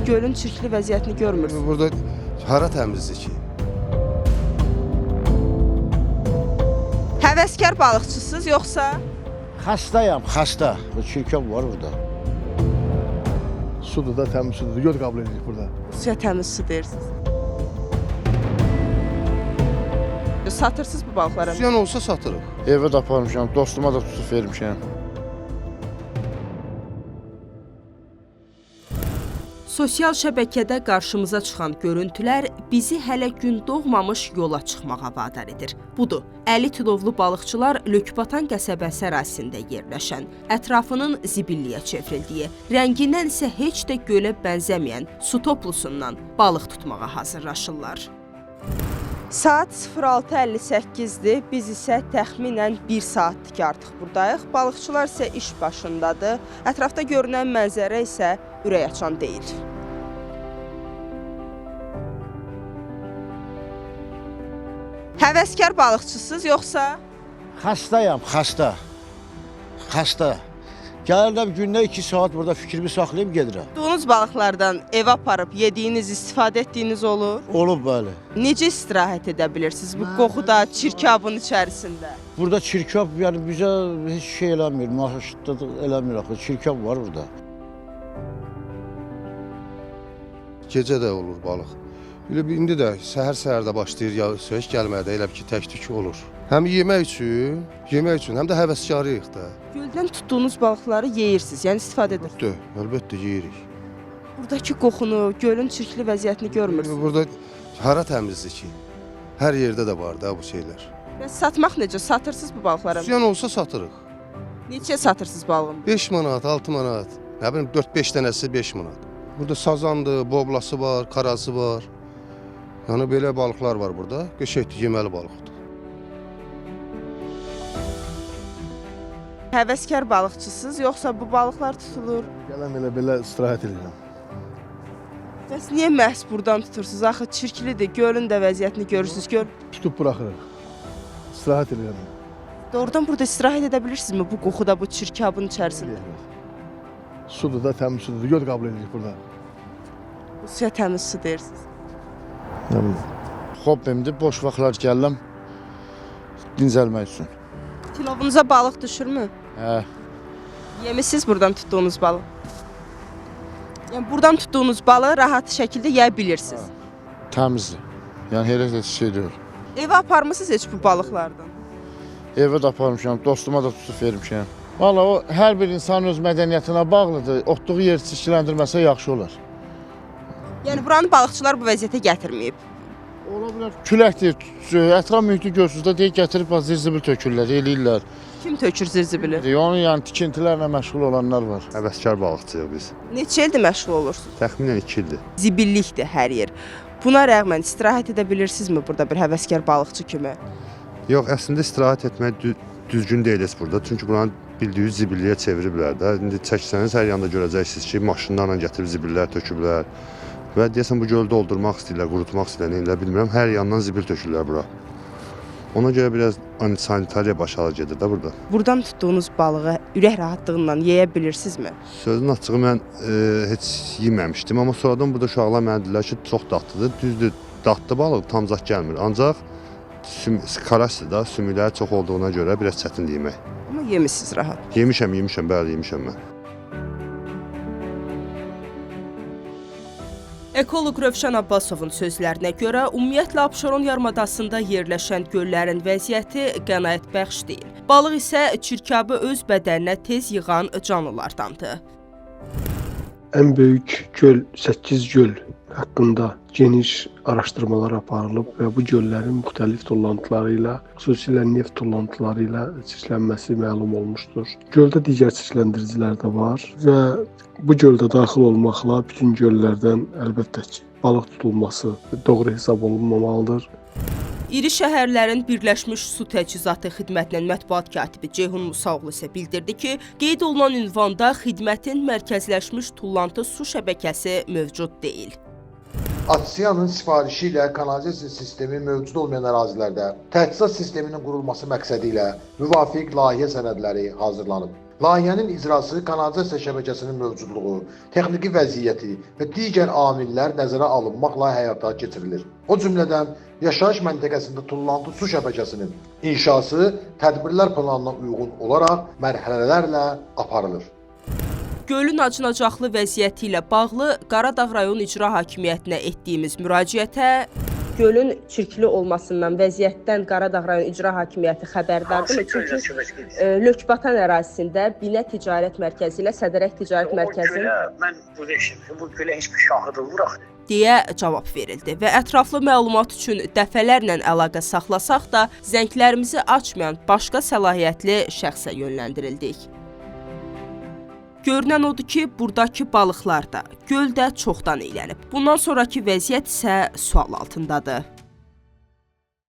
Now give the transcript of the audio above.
gölün çirkli vəziyyətini görmürsünüz? Burada hara təmizdir ki? Həvəskar balıqçısınız yoxsa? Xəstəyəm, xəstə. Çirkab var burada. Sudur da, təmiz sudur. Göl qəbul edirik burada. Suya təmiz su deyirsiniz. Satırsınız bu balıqları? Üsyan olsa satırıq. Evə də aparmışam, dostuma da tutub vermişəm. Sosial şəbəkədə qarşımıza çıxan görüntülər bizi hələ gün doğmamış yola çıxmağa vadar edir. Budur, 50 tilovlu balıqçılar Lökbatan qəsəbəsi ərazisində yerləşən, ətrafının zibilliyə çevrildiyi, rəngindən isə heç də gölə bənzəməyən su toplusundan balıq tutmağa hazırlaşırlar. Saat 06:58-dir, biz isə təxminən 1 saatdır ki artıq buradayıq. Balıqçılar isə iş başındadır, ətrafda görünən mənzərə isə ürək açan deyil. Həvəskar balıqçısınız yoxsa? Xəstəyəm, xəstə. Xəstə. Gəlirəm gündə 2 saat burada fikrimi saxlayıb gedirəm. Tutduğunuz balıqlardan evə aparıb yediyiniz, istifadə etdiyiniz olur? Olub bəli. Necə istirahət edə bilirsiniz bu qoxuda, çirkabın içərisində? Burada çirkab, yəni bizə heç şey eləmir, maaşda eləmir axı. Çirkab var burada. Gecə də olur balıq. İndi də səhər-səhər də başlayır yağış gəlməyə də elə ki tək-tük olur. Həm yemək üçün, həm də həvəskarıyıq da. Göldən tutduğunuz balıqları yeyirsiniz, yəni istifadə edirsiniz. Əlbəttə yeyirik. Buradakı qoxunu, gölün çirkli vəziyyətini görmürsünüz. Burada hara təmizdir ki? Hər yerdə də var da bu şeylər. Bəs satmaq necə? Satırsınız bu balıqları? Üsyan olsa satırıq. Neçəyə satırsınız balığını? 5 manat, 6 manat, nə bilim 4-5 dənəsi 5 manat. Burada sazandır, boblası var, karası var. Yəni belə balıqlar var burada. Qəşəngdir, yeməli balıqdır. Həvəskar balıqçısınız yoxsa bu balıqlar tutulur? Gələm elə belə istirahət edirəm. Bəs niyə məhz buradan tutursunuz? Axı çirklidir, gölün də vəziyyətini görürsünüz. Tutub buraxırıq. İstirahət edirəm. Doğrudan burada istirahət edə bilirsinizmi bu qoxuda, bu çirkabın içərisində? Sudur da, təmiz sudur. Göl qəbul edirik burada. Bu suya təmiz su deyirsiniz. Hobbimdir, boş vaxtlar gəlirəm dincəlmək üçün. Tilovunuza balıq düşürmü? Hə, Yemisiniz buradan tutduğunuz balıq? Yəni buradan tutduğunuz balığı rahat şəkildə yeyə bilirsiniz. təmizdir. Yəni elə də şey deyil. Evə aparmısınız heç bu balıqlardan? Evə də aparmışam, dostuma da tutub vermişəm. Valla o hər bir insanın öz mədəniyyətinə bağlıdır. Otduğu yer çirkləndirməsə yaxşı olar. Yəni buranı balıqçılar bu vəziyyətə gətirməyib. Ola bilər. Küləkdir, ətraf mühiti görürsünüz də deyir gətirib zirzibil tökürlər, eləyirlər. Kim tökür zirzibili? Onun yəni tikintilərlə məşğul olanlar var. Həvəskar balıqçıyıq biz. Neçə ildir məşğul olursunuz? Təxminən 2 ildir. Zibillikdir hər yer. Buna rəğmən istirahət edə bilirsinizmi burada bir həvəskar balıqçı kimi? Yox, əslində istirahət etmək düzgün deyil burada. Çünki buranı bildiyi zibilliyə çeviriblər də. İndi çəksəniz hər yanda görəcəksiniz ki, maşınlarla gətirib zibillər töküblər. Və deyəsən bu gölü doldurmaq istəyirlər, qurutmaq istəyirlər, nə bilmirəm. Hər yandan zibil tökürlər bura. Ona görə biraz sanitariya başa gedir də burada. Buradan tutduğunuz balığı ürək rahatlığından yeyə bilirsinizmi? Sözün açığı mən heç yeməmişdim, amma sonradan burada uşaqlar mənə dedilər ki, çox dadlıdır. Düzdür, dadlı balıq tam zad gəlmir. Ancaq karasdır da, sümükləri çox olduğuna görə biraz çətindir yemək. Amma yemisiniz rahat. Yemişəm, bəli yemişəm mən. Ekoloq Rövşən Abbasovun sözlərinə görə, ümumiyyətlə Abşeron yarımadasında yerləşən göllərin vəziyyəti qənaətbəxş deyil. Balıq isə çirkabı öz bədəninə tez yığan canlılardandır. Ən böyük göl, 8 göl haqqında geniş araşdırmalar aparılıb və bu göllərin müxtəlif tullantıları ilə, xüsusilə neft tullantıları ilə çirklənməsi məlum olmuşdur. Göldə digər çirkləndiricilər də var və bu göldə daxil olmaqla bütün göllərdən əlbəttə ki, balıq tutulması doğru hesab olunmamalıdır. İri şəhərlərin Birləşmiş Su Təchizatı Xidmətinin mətbuat katibi Ceyhun Musaoğlu isə bildirdi ki, qeyd olunan ünvanda xidmətin mərkəzləşmiş tullantı su şəbəkəsi mövcud deyil. Atsiyanın sifarişi ilə kanalizasiya sistemi mövcud olmayan ərazilərdə təchizat sisteminin qurulması məqsədi ilə müvafiq layihə sənədləri hazırlanıb. Layihənin icrası, kanalizasiya şəbəkəsinin mövcudluğu, texniki vəziyyəti və digər amillər nəzərə alınmaqla həyata keçirilir. O cümlədən yaşayış məntəqəsində tullantı su şəbəkəsinin inşası tədbirlər planına uyğun olaraq mərhələlərlə aparılır. Gölün acınacaqlı vəziyyəti ilə bağlı Qaradağ rayon icra hakimiyyətinə etdiyimiz müraciətə gölün çirkli olmasından, vəziyyətdən Qaradağ rayon icra hakimiyyəti xəbərdardır. Çünki Lökbatan ərazisində Binə Ticarət Mərkəzi ilə Sədərək Ticarət Mərkəzinin mən burada işləmişəm. Bu gölə heç bir şahid olmuraq. deyə cavab verildi və ətraflı məlumat üçün dəfələrlə əlaqə saxlasaq da zənglərimizi açmayan başqa səlahiyyətli şəxsə yönləndirildik. Görünən odur ki, buradakı balıqlar da, göl də çoxdan eylənib. Bundan sonraki vəziyyət isə sual altındadır.